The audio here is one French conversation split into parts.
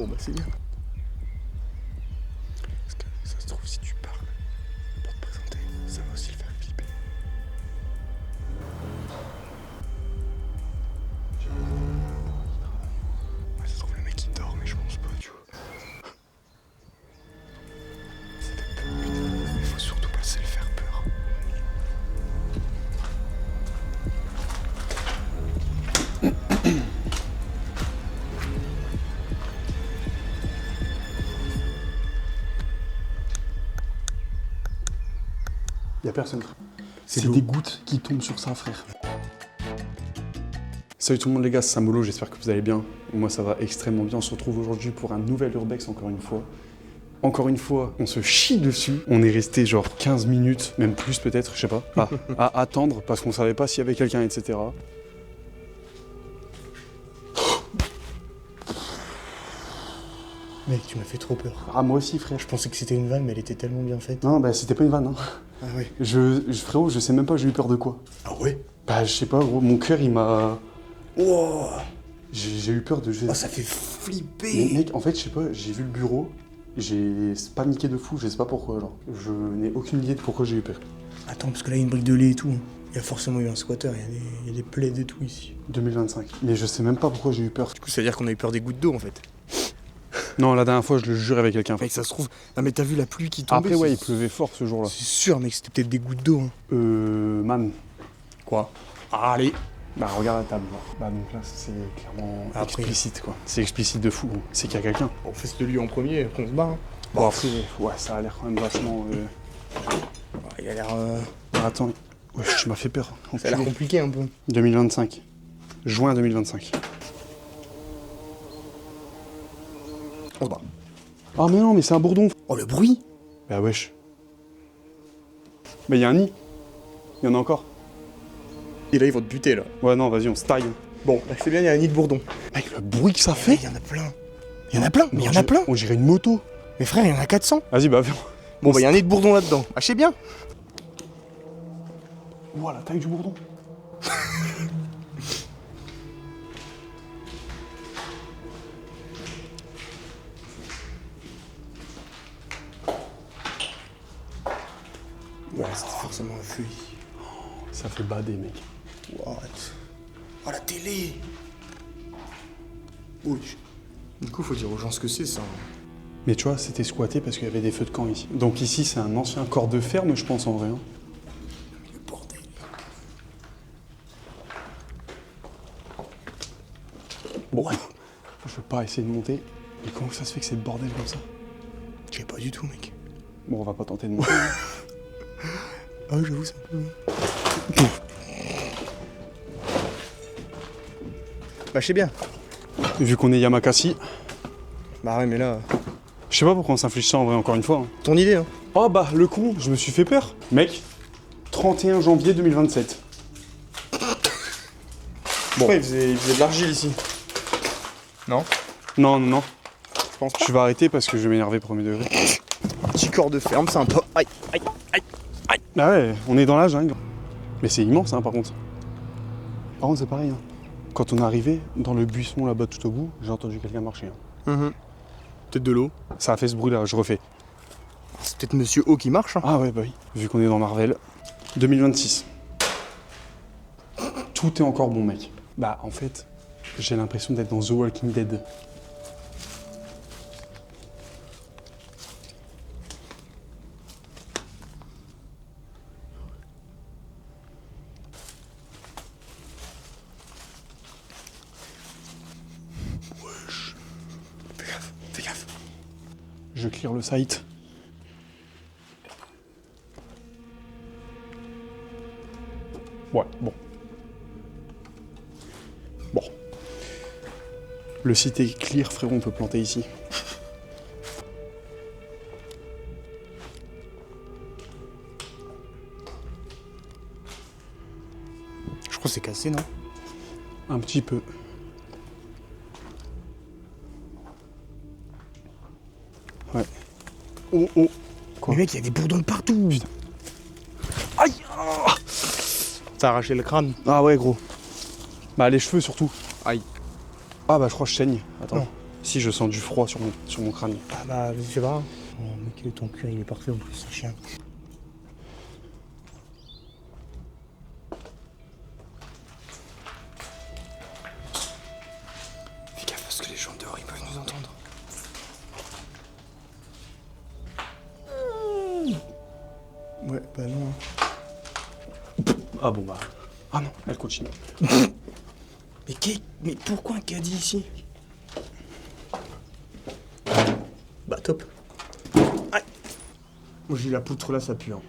Bon bah c'est bien. Parce que ça se trouve si tu parles pour te présenter, ça va aussi le faire flipper. Ouais, ça se trouve le mec il dort mais je pense pas tu vois. Ça fait peur putain, mais faut surtout pas se le faire peur. Y'a personne. C'est des gouttes qui tombent sur ça, frère. Salut tout le monde les gars, c'est Samolo, j'espère que vous allez bien. Moi ça va extrêmement bien, on se retrouve aujourd'hui pour un nouvel Urbex encore une fois. Encore une fois, on se chie dessus. On est resté genre 15 minutes, même plus peut-être, je sais pas, à attendre parce qu'on savait pas s'il y avait quelqu'un, etc. Mec, tu m'as fait trop peur. Ah moi aussi frère. Je pensais que c'était une vanne, mais elle était tellement bien faite. Non bah c'était pas une vanne hein. Ah ouais. Frérot, je sais même pas j'ai eu peur de quoi. Ah ouais. Bah je sais pas gros, mon cœur il m'a... Wow. J'ai eu peur de... Oh, ça fait flipper. Mais mec, en fait, je sais pas, j'ai vu le bureau, j'ai paniqué de fou, je sais pas pourquoi, genre. Je n'ai aucune idée de pourquoi j'ai eu peur. Attends, parce que là, il y a une brique de lait et tout. Il y a forcément eu un squatter, il y a des plaids et tout ici. 2025. Mais je sais même pas pourquoi j'ai eu peur. Du coup, ça veut dire qu'on a eu peur des gouttes d'eau en fait. Non, la dernière fois, je le jure avec quelqu'un. Mec, ça se trouve. Non, mais t'as vu la pluie qui tombait. Après, ouais, il pleuvait fort ce jour-là. C'est sûr, mec, c'était peut-être des gouttes d'eau. Hein. Man. Quoi? Allez. Bah, regarde la table. Bah, donc là, c'est clairement Après. explicite, quoi. C'est explicite de fou. C'est qu'il y a quelqu'un. On fait ce lui en premier, après on se barre. Hein. Bon, après, ouais, ça a l'air quand même vachement. Il a l'air. Attends, ouais, tu m'as fait peur. Ça a l'air compliqué un peu. 2025. Juin 2025. On se barre. Ah, mais non, mais c'est un bourdon. Oh, le bruit. Bah, wesh. Bah, il y a un nid. Il y en a encore. Et là, ils vont te buter là. Ouais, non, vas-y, on se taille. Bon, là, je sais bien, il y a un nid de bourdon. Mec, le bruit que ça fait. Il y en a plein. Il y en a plein, mais il y en a plein. On dirait une moto. Mais frère, il y en a 400. Vas-y, bah viens. Bon, bah, il y a un nid de bourdon là-dedans. Ah, je sais bien. Ouah, la taille du bourdon. Ouais, c'était forcément un feu ici. Ça fait bader, mec. What? Oh, la télé. Oui. Du coup, faut dire aux gens ce que c'est, ça. Mais tu vois, c'était squatté parce qu'il y avait des feux de camp ici. Donc ici, c'est un ancien corps de ferme, je pense, en vrai. Hein. Le bordel. Bon, je veux pas essayer de monter. Mais comment ça se fait que c'est le bordel comme ça? Je sais pas du tout, mec. Bon, on va pas tenter de monter. Ah, j'avoue, c'est un peu... Bah, je sais bien. Vu qu'on est Yamakasi, Bah ouais, mais là... je sais pas pourquoi on s'inflige ça en vrai, encore une fois. Hein. Ton idée, hein. Oh bah, le con, je me suis fait peur. Mec, 31 janvier 2027. Bon. Ouais, il faisait de l'argile ici. Non? Non, non, non. Je pense pas. Je vais arrêter parce que je vais m'énerver premier degré. Un petit corps de ferme, sympa. Aïe, aïe, aïe, aïe. Ah ouais, on est dans la jungle. Mais c'est immense, hein, par contre. Par contre, c'est pareil. Hein. Quand on est arrivé dans le buisson là-bas tout au bout, j'ai entendu quelqu'un marcher. Hein. Peut-être de l'eau. Ça a fait ce bruit-là, je refais. C'est peut-être Monsieur O qui marche, hein. Ah ouais, bah oui. Vu qu'on est dans Marvel. 2026. Tout est encore bon, mec. Bah, en fait, j'ai l'impression d'être dans The Walking Dead. Fais gaffe. Je clear le site. Ouais, bon. Bon. Le site est clear, frérot, on peut planter ici. Je crois que c'est cassé, non? Un petit peu. Ouais. Oh, oh. Quoi? Mais mec, il y a des bourdons partout. Putain. Aïe! Ah, T'as arraché le crâne. ah ouais, gros. Bah, les cheveux surtout. Aïe. Ah bah, je crois que je saigne. Attends. Non. Si, je sens du froid sur mon crâne. Ah bah, je sais pas. Oh, mec, ton cuir il est parfait en plus, c'est chien. Fais gaffe parce que les gens dehors ils peuvent nous entendre. Ouais, bah non. Ah bon bah. Ah non, elle continue. Mais pourquoi un caddie ici? Bah top. Aïe. Moi j'ai la poutre là, ça pue. Hein.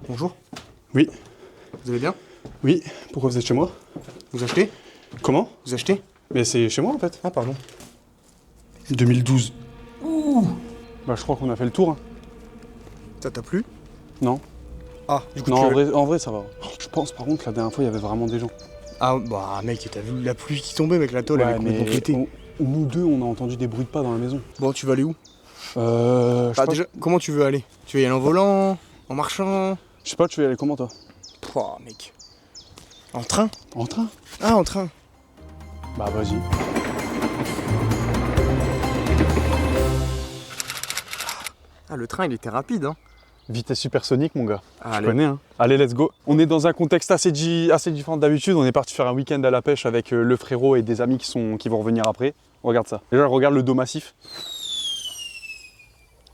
Bonjour, Oui, vous allez bien? oui, pourquoi vous êtes chez moi? Vous achetez? Comment? Vous achetez? Mais c'est chez moi en fait. Ah pardon. 2012. Ouh. Bah je crois qu'on a fait le tour. Hein. Ça t'a plu? Non. Ah, du coup Non, tu veux- en vrai ça va. Je pense par contre la dernière fois il y avait vraiment des gens. Ah bah mec, t'as vu la pluie qui tombait, mec, la tôle elle est complètement pétée. Nous deux on a entendu des bruits de pas dans la maison. Bon, tu vas aller où? Je sais Bah pas, déjà, comment tu veux aller? Tu veux y aller en volant? En marchant? je sais pas, tu veux y aller comment toi? Pouah, mec. En train? En train? Ah, en train. Bah vas-y. Ah, le train il était rapide, hein. Vitesse supersonique mon gars. Tu Allez. connais hein. Allez let's go. On est dans un contexte assez différent d'habitude. On est parti faire un week-end à la pêche avec le frérot et des amis qui vont revenir après. Regarde ça. Déjà regarde le dos massif.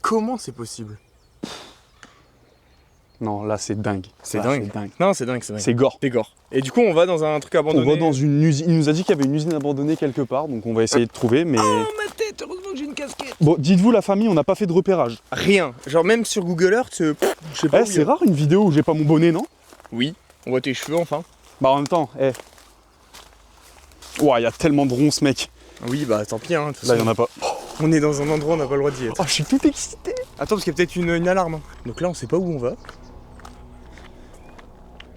Comment c'est possible? Non là c'est dingue. C'est Là, dingue. Non, c'est dingue, c'est dingue. C'est gore. C'est gore. Et du coup, on va dans un truc abandonné. On va dans une usine. Il nous a dit qu'il y avait une usine abandonnée quelque part, donc on va essayer de trouver. Mais Oh, ma tête, heureusement que j'ai une casquette. bon, dites-vous la famille, on n'a pas fait de repérage. Rien. Genre, même sur Google Earth, je sais pas. Eh, où il y c'est a- rare une vidéo où j'ai pas mon bonnet, non? Oui, on voit tes cheveux enfin. Bah en même temps, eh. Ouah, il y a tellement de ronces, mec. Oui, bah tant pis, hein. de toute Là, il y façon. en a pas. On est dans un endroit où on n'a pas le droit d'y être. Oh, je suis tout excité. Attends, parce qu'il y a peut-être une alarme. Hein. Donc là, on sait pas où on va.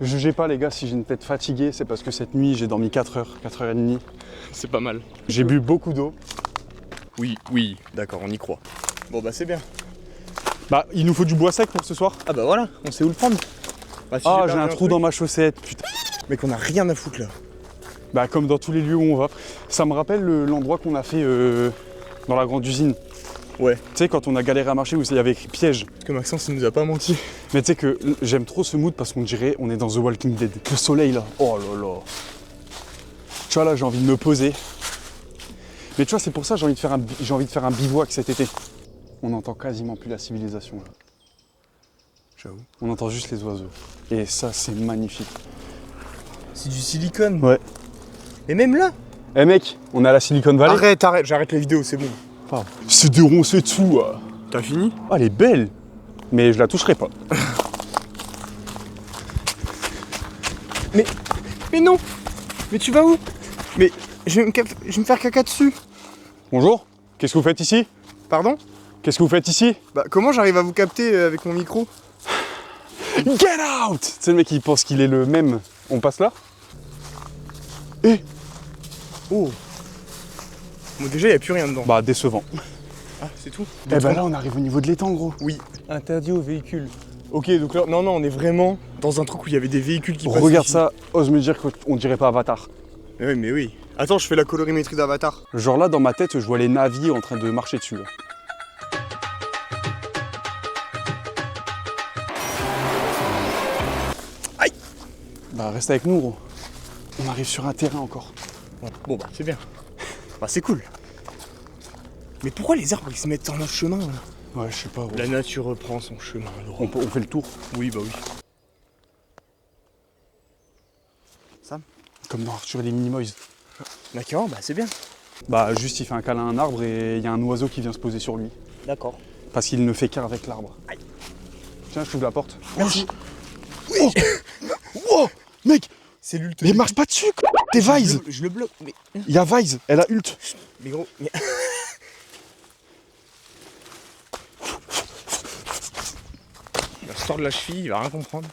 Jugez pas, les gars, si j'ai une tête fatiguée, c'est parce que cette nuit, j'ai dormi 4 heures, 4h30. C'est pas mal. J'ai bu beaucoup d'eau. Oui, d'accord, on y croit. Bon, bah c'est bien. Bah, il nous faut du bois sec pour ce soir. Ah bah voilà, on sait où le prendre. Bah, si Ah, j'ai perdu un trou truc- dans ma chaussette, putain. Mec, on a rien à foutre là. Bah, comme dans tous les lieux où on va. Ça me rappelle l'endroit qu'on a fait dans la grande usine. Ouais. Tu sais, quand on a galéré à marcher où il y avait écrit piège. Parce que Maxence, il nous a pas menti. Mais tu sais que j'aime trop ce mood parce qu'on dirait on est dans The Walking Dead. Le soleil là, oh là là. Tu vois là, j'ai envie de me poser. Mais tu vois, c'est pour ça que j'ai envie de faire un bivouac cet été. On n'entend quasiment plus la civilisation là. J'avoue. On entend juste les oiseaux. Et ça, c'est magnifique. C'est du silicone. Ouais. Et même là. Eh mec, on est à la Silicon Valley. Arrête, j'arrête la vidéo, c'est bon. Pardon. C'est des ronds, c'est tout. T'as fini? Ah, elle est belle. Mais je la toucherai pas. Mais non. Mais tu vas où? Mais je vais me faire caca dessus. Bonjour. Qu'est-ce que vous faites ici? Pardon? Qu'est-ce que vous faites ici? Bah comment j'arrive à vous capter avec mon micro? Get out! Tu sais, le mec, il pense qu'il est le même. On passe là? Eh! Oh. Bon déjà, y a plus rien dedans. Bah, décevant. Ah, c'est tout? Eh bah là, on arrive au niveau de l'étang, gros. Oui. Interdit aux véhicules. Ok, donc là, non, on est vraiment dans un truc où il y avait des véhicules qui passaient. Regarde ici. ça, ose me dire qu'on dirait pas Avatar. Mais oui. Attends, je fais la colorimétrie d'Avatar. Genre là, dans ma tête, je vois les navis en train de marcher dessus. Là. Aïe! Bah, reste avec nous, gros. On arrive sur un terrain encore. Bon bah, c'est bien. Bah, c'est cool. Mais pourquoi les arbres ils se mettent sur notre chemin là? Ouais, je sais pas, gros. La nature reprend son chemin. Laurent. On fait le tour. Oui, bah oui. Sam? Comme dans Arthur et les Minimoys. D'accord, bah c'est bien. Bah, juste, il fait un câlin à un arbre et il y a un oiseau qui vient se poser sur lui. D'accord. Parce qu'il ne fait qu'avec l'arbre. Aïe. Tiens, je t'ouvre la porte. Merci. Oh wow, mec, C'est l'ult. mais marche pas dessus, quoi. T'es Vise. Je le bloque, mais. Il y a Vise, elle a ult. Mais gros, mais. Il va se tordre la cheville, il va rien comprendre.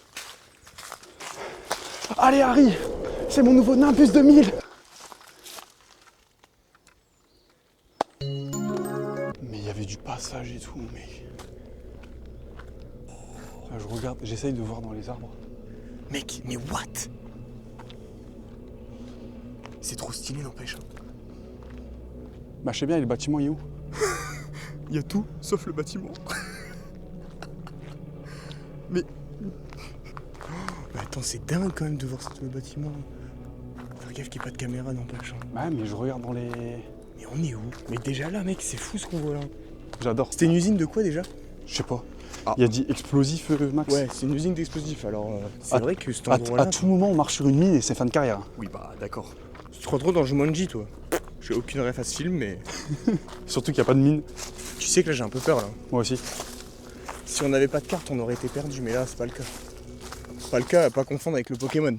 Allez, Harry, c'est mon nouveau Nimbus 2000. Mais il y avait du passage et tout, mec. Là, je regarde, j'essaye de voir dans les arbres. Mec, mais what? C'est trop stylé, n'empêche. Bah je sais bien, et le bâtiment il est où? Il y a tout, sauf le bâtiment. Mais... Mais attends, c'est dingue quand même de voir ce bâtiment. Faire gaffe qu'il n'y ait pas de caméra, n'empêche. Bah mais je regarde dans les... Mais on est où? Mais déjà là, mec, c'est fou ce qu'on voit là. J'adore. C'était une usine de quoi déjà? Je sais pas. Ah. Il y a dit explosif, Max. Ouais, c'est une usine d'explosifs, alors c'est À- vrai que cet À endroit-là... tout moment, on marche sur une mine et c'est fin de carrière. Oui, bah d'accord. Tu te crois trop dans Jumanji, toi. J'ai aucune ref à ce film, mais... Surtout qu'il n'y a pas de mine. Tu sais que là, j'ai un peu peur, là. Moi aussi. Si on n'avait pas de carte, on aurait été perdu, mais là, c'est pas le cas. Pas le cas à pas confondre avec le Pokémon.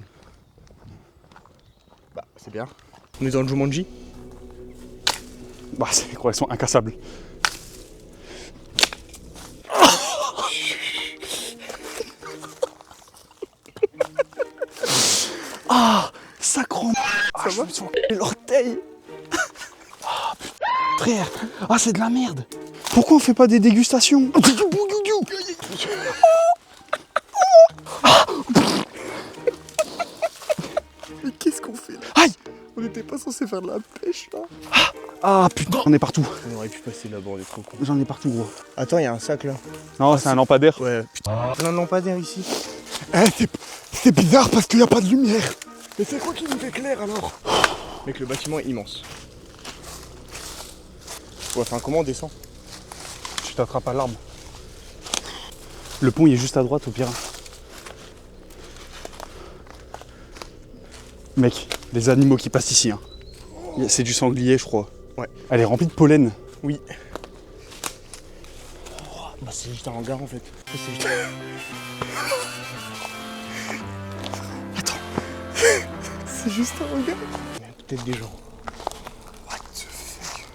Bah, c'est bien. On est dans le Jumanji. Bah c'est des croissants incassables. Ah, sacrant. Ah, je me suis enculé l'orteil. Ah putain, frère. Ah c'est de la merde. Pourquoi on fait pas des dégustations? Mais qu'est-ce qu'on fait là? Aïe. On n'était pas censé faire de la pêche là. Ah putain, j'en ai partout. On aurait pu passer là-bas, on est trop con. J'en ai partout gros. Attends, il y a un sac là. Non, c'est un lampadaire. Ouais, putain. Plein de lampadaires ici. C'est bizarre parce qu'il n'y a pas de lumière. Mais c'est quoi qui nous éclaire alors? Mec, le bâtiment est immense. Ouais, enfin, comment on descend? Tu t'attrapes à l'arbre. Le pont il est juste à droite au pire. Mec, les animaux qui passent ici. Hein. C'est du sanglier je crois. Ouais. Elle est remplie de pollen. Oui. Bah, c'est juste un hangar en fait. C'est juste... Attends. C'est juste un hangar. Il y a peut-être des gens. What the fuck?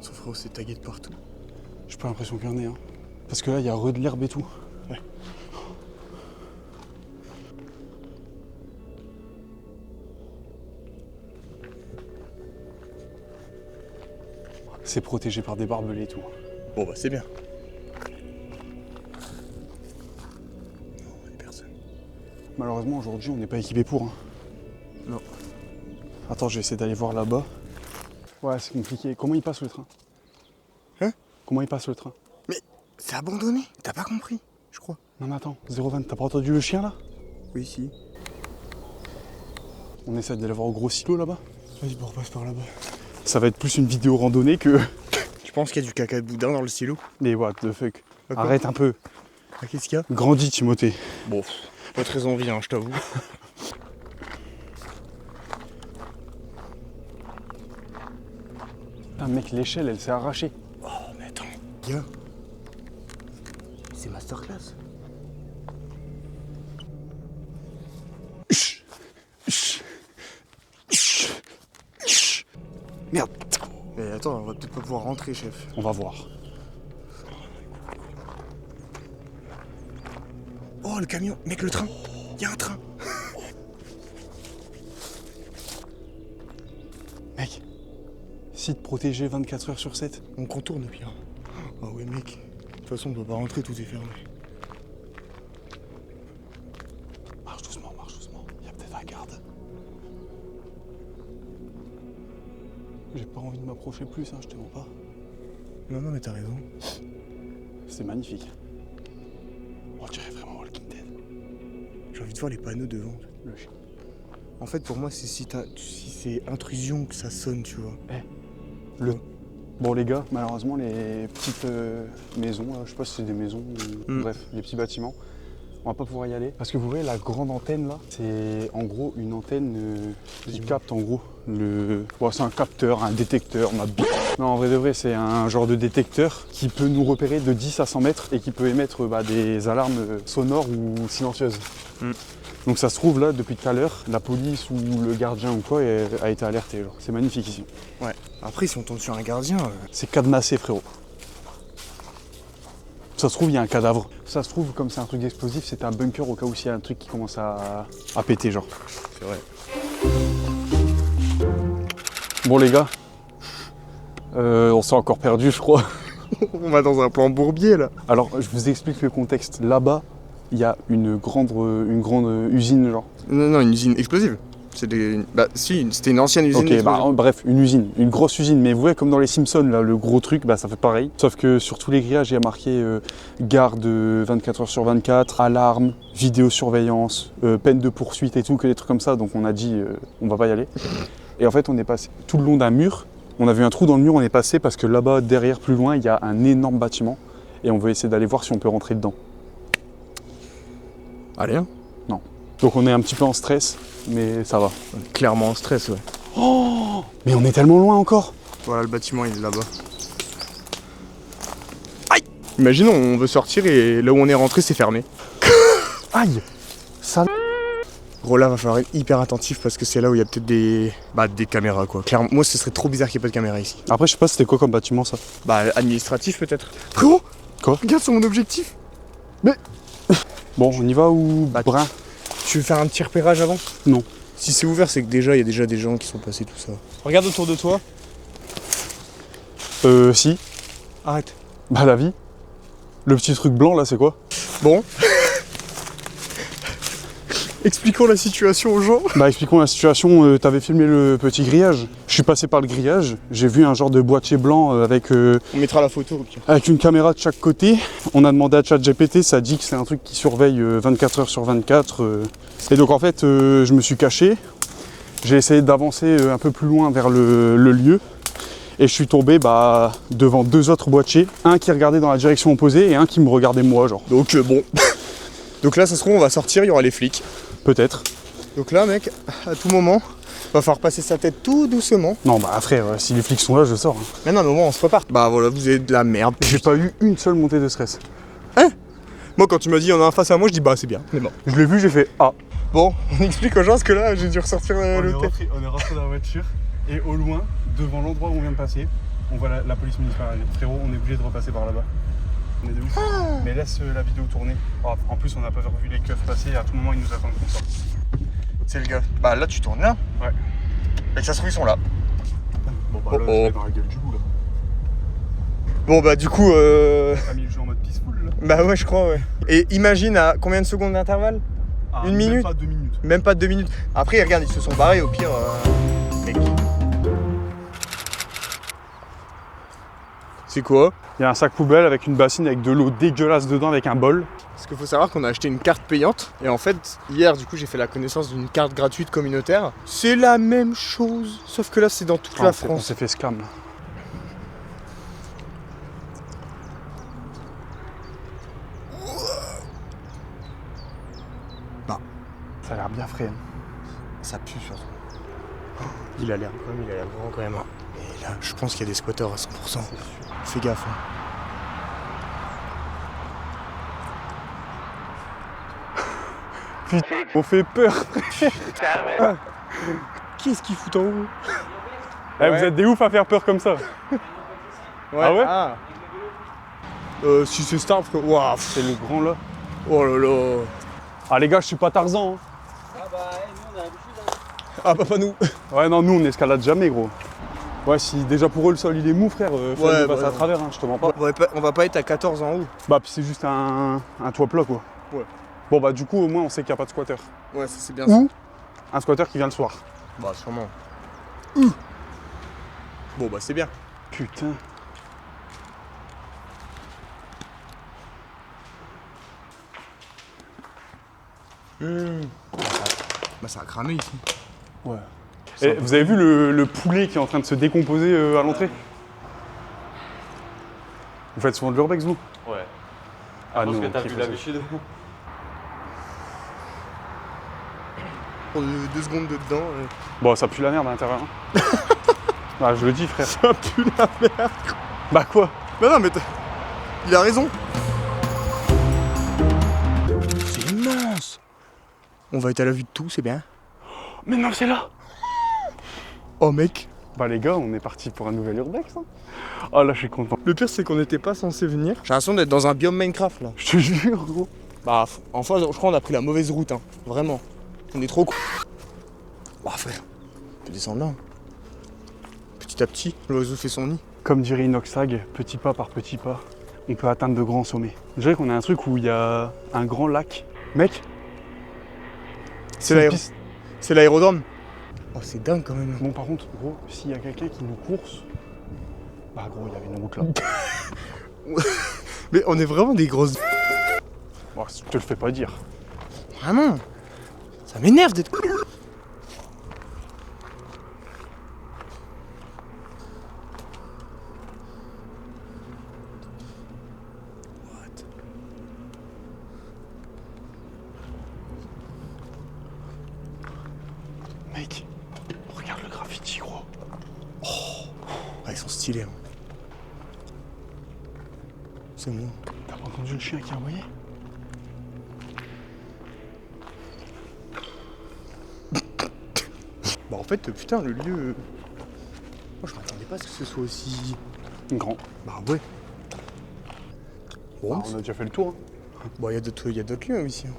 Son frérot s'est tagué de partout. J'ai pas l'impression qu'il y en ait. Hein. Parce que là il y a de l'herbe et tout. Ouais. C'est protégé par des barbelés et tout. Bon bah c'est bien. Non, il y a personne. Malheureusement aujourd'hui on n'est pas équipé pour. Hein. Non. Attends, je vais essayer d'aller voir là-bas. Ouais, c'est compliqué. Comment il passe le train? Hein? Comment il passe le train? Mais c'est abandonné, t'as pas compris, je crois. Non mais attends, 0,20, t'as pas entendu le chien là? Oui, si. On essaie d'aller voir au gros silo là-bas. Vas-y, on repasse par là-bas. Ça va être plus une vidéo randonnée que... Tu penses qu'il y a du caca de boudin dans le silo? Mais what the fuck? D'accord. Arrête un peu. Ah, qu'est-ce qu'il y a? Grandis Timothée. Bon, pas très envie, hein, je t'avoue. Putain mec, l'échelle elle s'est arrachée. Oh, mais attends. Gars. C'est masterclass. Chut. Chut. Chut. Chut. Merde. Mais attends, on va peut-être pas pouvoir rentrer, chef. On va voir. Oh, le camion. Mec, le train. Il y a un train. Mec, site protégé 24 heures sur 7. On contourne au pire. Ah ouais, mec. De toute façon, on peut pas rentrer, tout est fermé. Marche doucement, il y a peut-être un garde. J'ai pas envie de m'approcher plus, hein, je te mens pas. Non, non, mais t'as raison. C'est magnifique. On dirait vraiment Walking Dead. J'ai envie de voir les panneaux devant. Le chien. En fait, pour moi, c'est si c'est intrusion que ça sonne, tu vois. Bon les gars, malheureusement les petites maisons, là, je sais pas si c'est des maisons ou bref, les petits bâtiments, on va pas pouvoir y aller. Parce que vous voyez la grande antenne là, c'est en gros une antenne qui capte en gros le... Bon, c'est un capteur, un détecteur, ma bite. Non en vrai de vrai c'est un genre de détecteur qui peut nous repérer de 10 à 100 mètres et qui peut émettre des alarmes sonores ou silencieuses. Donc ça se trouve là depuis tout à l'heure, la police ou le gardien ou quoi a été alerté. Genre. C'est magnifique ici. Ouais. Après, si on tombe sur un gardien... C'est cadenassé frérot. Ça se trouve il y a un cadavre. Ça se trouve comme c'est un truc explosif, c'est un bunker au cas où s'il y a un truc qui commence à péter genre. C'est vrai. Bon les gars, on s'est encore perdu je crois. On va dans un plan bourbier là. Alors je vous explique le contexte. Là-bas, il y a une grande usine, genre. Non, une usine explosive. C'est des... Bah si, c'était une ancienne usine. Ok, bah bref, une usine, une grosse usine. Mais vous voyez, comme dans les Simpsons, là, le gros truc, bah ça fait pareil. Sauf que sur tous les grillages, il y a marqué garde 24h/24, alarme, vidéosurveillance, peine de poursuite et tout, que des trucs comme ça. Donc on a dit, on va pas y aller. Et en fait, on est passé tout le long d'un mur. On a vu un trou dans le mur, on est passé parce que là-bas, derrière, plus loin, il y a un énorme bâtiment. Et on veut essayer d'aller voir si on peut rentrer dedans. Allez, hein. Non. Donc on est un petit peu en stress, mais ça va. Clairement en stress, ouais. Oh, mais on est tellement loin encore. Voilà, le bâtiment, il est là-bas. Aïe! Imaginons, on veut sortir et là où on est rentré, c'est fermé. Aïe! Ça... Gros, là, va falloir être hyper attentif parce que c'est là où il y a peut-être des caméras, quoi. Clairement, moi, ce serait trop bizarre qu'il n'y ait pas de caméra ici. Après, je sais pas c'était quoi comme bâtiment, ça. Bah, administratif, peut-être. Frérot! Quoi? Regarde sur mon objectif. Mais... Bon, on y va ou... Bah, Brun? Tu veux faire un petit repérage avant? Non. Si c'est ouvert, c'est que déjà, il y a déjà des gens qui sont passés, tout ça. Regarde autour de toi. Si. Arrête. Bah, la vie. Le petit truc blanc, là, c'est quoi? Bon. Expliquons la situation aux gens. Bah, expliquons la situation. T'avais filmé le petit grillage. Je suis passé par le grillage. J'ai vu un genre de boîtier blanc avec... On mettra la photo, ok. Avec une caméra de chaque côté. On a demandé à ChatGPT, ça dit que c'est un truc qui surveille 24h/24. Et donc en fait, je me suis caché. J'ai essayé d'avancer un peu plus loin vers le lieu. Et je suis tombé devant deux autres boîtiers. Un qui regardait dans la direction opposée et un qui me regardait moi, genre. Donc bon. Donc là, ça se trouve, on va sortir, il y aura les flics. Peut-être. Donc là, mec, à tout moment, va falloir passer sa tête tout doucement. Non, bah frère, si les flics sont là, je sors. Hein. Mais non, mais au moins, on se prépare. Bah voilà, vous avez de la merde. J'ai pas eu une seule montée de stress. Hein? Moi, quand tu m'as dit, il y en a un face à moi, je dis, bah c'est bien. Mais bon. Je l'ai vu, j'ai fait ah. Bon, on explique aux gens parce que là, j'ai dû ressortir le tête. On est rentré dans la voiture et au loin, devant l'endroit où on vient de passer, on voit la police municipale arriver. Frérot, on est obligé de repasser par là-bas. On est de ouf. Mais laisse la vidéo tourner. Oh, en plus, on n'a pas revu les keufs passer. À tout moment, ils nous attendent qu'on sorte. C'est le gars. Bah là, tu tournes là. Ouais. Et que ça se trouve, ils sont là. Bon, bah là, je vais dans la gueule du bout là. Bon, bah du coup. T'as mis le jeu en mode peaceful là. Bah ouais, je crois, ouais. Et imagine à combien de secondes d'intervalle? Une minute? Même pas 2 minutes. Même pas 2 minutes. Après, regarde, ils se sont barrés au pire. Mec. C'est quoi? Il y a un sac poubelle avec une bassine avec de l'eau dégueulasse dedans avec un bol. Parce qu'il faut savoir qu'on a acheté une carte payante. Et en fait, hier, du coup, j'ai fait la connaissance d'une carte gratuite communautaire. C'est la même chose. Sauf que là, c'est dans toute la On France. s'est fait scam là. Bah. Ça a l'air bien frais. Hein. Ça pue surtout. Il a l'air. Quand même, il a l'air grand quand même. Et là, je pense qu'il y a des squatteurs à 100%. Fais gaffe. Hein. Putain, on fait peur. Qu'est-ce qu'il fout en haut? Vous êtes des oufs à faire peur comme ça. Ouais. Ah ouais? Si c'est Star, waouh. C'est le grand là. Oh là là. Ah les gars, je suis pas Tarzan. Hein. Ah bah nous on a l'habitude. Ah bah pas nous. Ouais non, nous on escalade jamais gros. Ouais, si déjà pour eux le sol il est mou frère, faut ouais, passer à travers, hein, je te mens pas. On va pas être à 14 en haut. Bah puis c'est juste un toit plat quoi. Ouais. Bon bah du coup au moins on sait qu'il n'y a pas de squatter. Ouais, ça c'est bien. Ou un squatter qui vient le soir. Bah sûrement. Bon bah c'est bien. Putain. Bah ça a cramé ici. Ouais. Et vous avez vu le poulet qui est en train de se décomposer à l'entrée? Vous faites souvent de l'urbex vous? Ouais. Ah Je pense non, que t'as ok, plus faut l'habitude. On a 2 secondes dedans. Bon ça pue la merde à l'intérieur. Hein. Bah je le dis frère. Ça pue la merde. Bah quoi? Bah non mais il a raison. C'est immense. On va être à la vue de tout, c'est bien. Mais non c'est là. Oh mec. Bah les gars, on est parti pour un nouvel urbex. Hein. Oh là je suis content. Le pire c'est qu'on n'était pas censé venir. J'ai l'impression d'être dans un biome Minecraft là. Je te jure gros. Bah enfin je crois qu'on a pris la mauvaise route hein. Vraiment. On est trop con. Oh frère. On peut descendre là. Hein. Petit à petit, l'oiseau fait son nid. Comme dirait Inoxtag, petit pas par petit pas, on peut atteindre de grands sommets. Je dirais qu'on a un truc où il y a un grand lac. Mec, C'est piste. l'aérodrome. Oh, c'est dingue quand même. Bon, par contre, gros, s'il y a quelqu'un qui nous course, bah gros, il y avait une route là. Mais on est vraiment des grosses. Bon, je te le fais pas dire. Vraiment. Ça m'énerve d'être. Mec, regarde le graffiti, gros. Ah, ils sont stylés. Hein. C'est moi. T'as pas entendu le chien qui a aboyé? Bah en fait, putain, le lieu... Moi, je m'attendais pas à ce que ce soit aussi... Grand. Bah ouais. Bon, Bah, on a déjà fait le tour. Hein. bon, il y a d'autres lieux ici. Hein.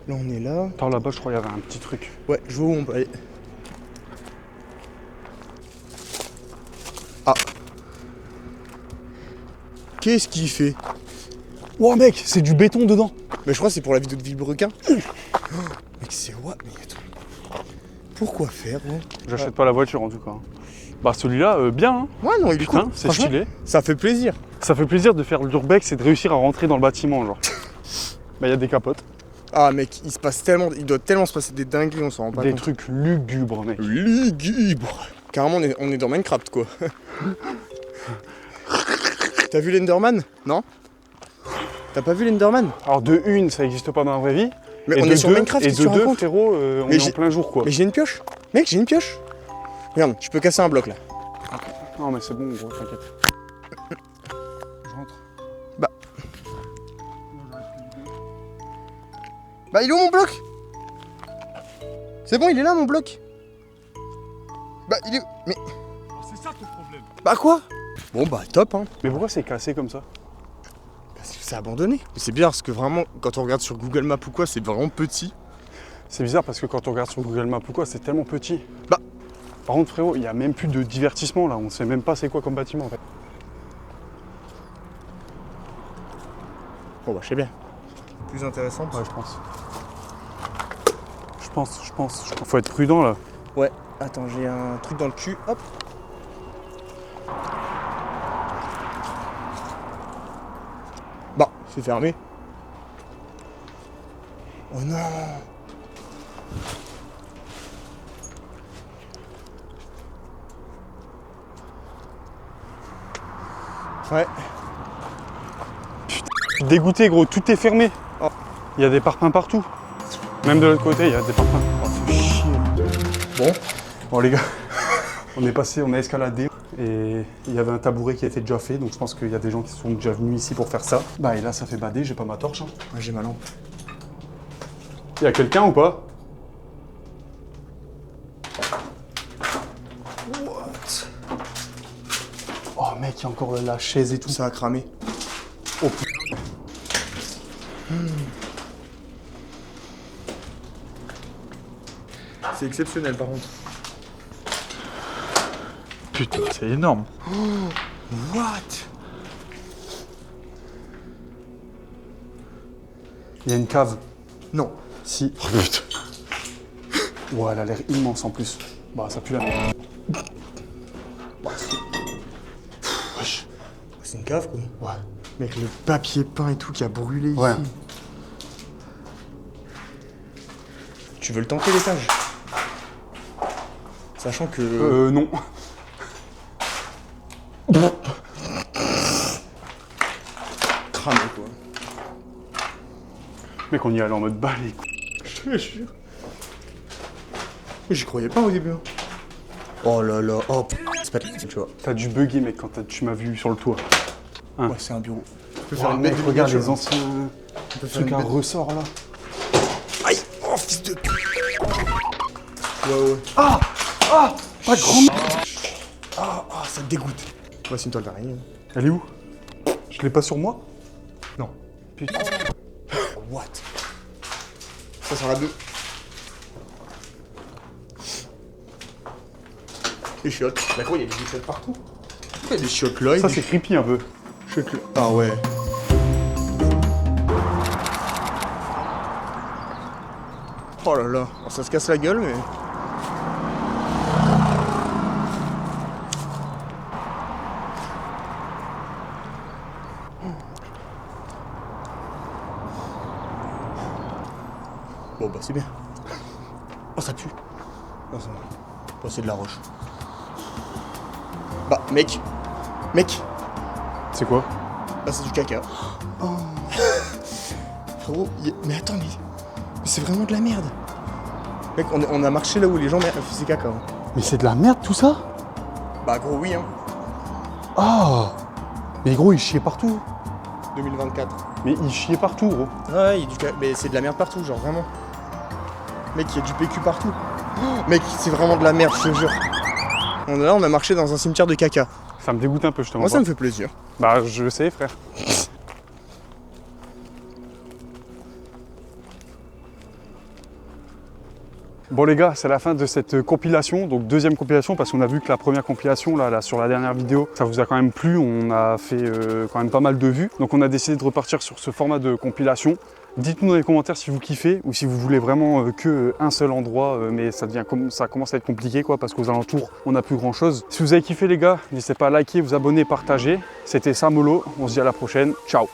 Là, on est là. Attends, là-bas, je crois qu'il y avait un petit truc. Ouais, je vois où on peut aller. Ah. Qu'est-ce qu'il fait? Oh mec, c'est du béton dedans. Mais je crois que c'est pour la vidéo de Villebrequin. Oh, mec, c'est what? Mais attends. Pourquoi faire, gros? J'achète pas la voiture en tout cas. Bah celui-là, bien. Hein. Ouais, non, il est Putain, cool. c'est Franchement, stylé. ça fait plaisir. Ça fait plaisir de faire l'urbex et de réussir à rentrer dans le bâtiment, genre. Bah il y a des capotes, Ah, mec, il doit tellement se passer des dingueries, on s'en rend pas des compte. trucs lugubres, mec. Lugubre. Carrément, on est dans Minecraft, quoi. T'as vu l'Enderman? Non? T'as pas vu l'Enderman? Alors de une, ça existe pas dans la vraie vie. Mais Et on de est sur deux- Minecraft, Et qu'est-ce de que tu deux, racontes? frérot, on Mais est j'ai- en plein jour, quoi. Mais j'ai une pioche. Mec, j'ai une pioche. Regarde, je peux casser un bloc, là. Non mais c'est bon, gros, t'inquiète. Je rentre. Bah, il est où mon bloc? C'est bon, il est là, mon bloc. Bah, il est où? Mais... C'est ça ton problème. Bah, quoi? Bon, bah, top, hein. Mais pourquoi c'est cassé comme ça? Parce que c'est abandonné. Mais c'est bien, parce que vraiment, quand on regarde sur Google Maps ou quoi, c'est vraiment petit. C'est bizarre parce que quand on regarde sur Google Maps ou quoi, c'est tellement petit. Bah. Par contre, frérot, il y a même plus de divertissement là. On sait même pas c'est quoi comme bâtiment en fait. Bon, bah, je sais bien. Plus intéressant. Ouais, je pense. Je pense. Faut être prudent là. Ouais, attends, j'ai un truc dans le cul, hop. Bah, c'est fermé. Oh non. Ouais. Dégoûté, gros, tout est fermé. Oh. Il y a des parpaings partout. Même de l'autre côté, il y a des parpaings. Oh, c'est chier. Bon, Bon les gars, on a escaladé et il y avait un tabouret qui était déjà fait, donc je pense qu'il y a des gens qui sont déjà venus ici pour faire ça. Bah et là ça fait bader, j'ai pas ma torche. Hein. ouais, j'ai ma lampe. Il y a quelqu'un ou pas? What? Oh mec, il y a encore la chaise et tout. Ça a cramé. Oh putain. C'est exceptionnel par contre. Putain, c'est énorme. What? Il y a une cave. Non. Si. Oh putain. Ouais, elle a l'air immense en plus. Bah ça pue la merde. Wesh. C'est une cave quoi. Ouais. Mec, le papier peint et tout qui a brûlé ici. Ouais. Tu veux le tenter l'étage? Sachant que... Non. Cramé quoi. Mec, on y allait en mode balai. Je te jure. Mais j'y croyais pas au début. Hein. Oh là là, oh p... c'est pas tu vois. T'as dû bugger mec quand tu m'as vu sur le toit. Hein. Ouais, c'est un bureau. On peut Wow, mec, de regarde les miniature, hein. anciens On peut faire trucs une à bête- ressort là. Aïe. Oh fils de... Ouais. Ah, pas grand. Ah, ça te dégoûte. Ouais, c'est une toile d'araignée. Elle est où? Je l'ai pas sur moi? Non. Putain. What? Ça sera la 2. Les chiottes. Bah quoi, il y a des chiottes partout. Pourquoi il y a des chiottes là? Ça c'est creepy un peu. Ah ouais. Oh là là, bon, ça se casse la gueule mais... Bon bah c'est bien. Oh ça pue. Non, ça va. Oh, c'est de la roche. Bah mec. C'est quoi? Bah c'est du caca. Oh. Frérot, mais attends mais c'est vraiment de la merde. Mec, on a marché là où les gens faisaient caca. Hein. Mais c'est de la merde tout ça? Bah gros oui hein. Ah! Mais gros, il chiait partout. 2024. Mais il chiait partout, gros. Ouais, il y a du caca. Mais c'est de la merde partout, genre vraiment. Mec, il y a du PQ partout. Oh, mec, c'est vraiment de la merde, je te jure. On a marché dans un cimetière de caca. Ça me dégoûte un peu, je te mens Moi, ça pas. me fait plaisir. Bah, je sais, frère. Bon les gars, c'est la fin de cette compilation, donc deuxième compilation, parce qu'on a vu que la première compilation, là sur la dernière vidéo, ça vous a quand même plu, on a fait quand même pas mal de vues. Donc on a décidé de repartir sur ce format de compilation. Dites-nous dans les commentaires si vous kiffez ou si vous voulez vraiment que un seul endroit, mais ça commence à être compliqué quoi, parce qu'aux alentours, on n'a plus grand chose. Si vous avez kiffé les gars, n'hésitez pas à liker, vous abonner, partager. C'était Samolo, on se dit à la prochaine, ciao.